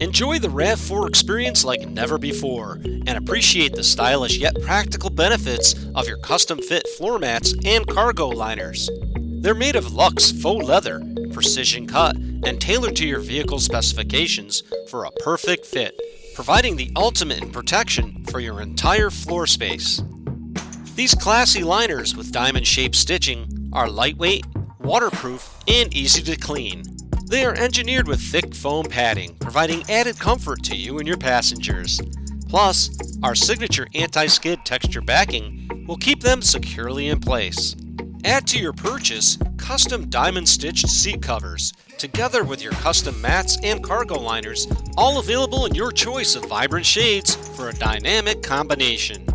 Enjoy the Rav4 experience like never before and appreciate the stylish yet practical benefits of your custom fit floor mats and cargo liners. They're made of luxe faux leather, precision cut, and tailored to your vehicle's specifications for a perfect fit, providing the ultimate in protection for your entire floor space. These classy liners with diamond-shaped stitching are lightweight, waterproof, and easy to clean. They are engineered with thick foam padding, providing added comfort to you and your passengers. Plus, our signature anti-skid texture backing will keep them securely in place. Add to your purchase custom diamond-stitched seat covers, together with your custom mats and cargo liners, all available in your choice of vibrant shades for a dynamic combination.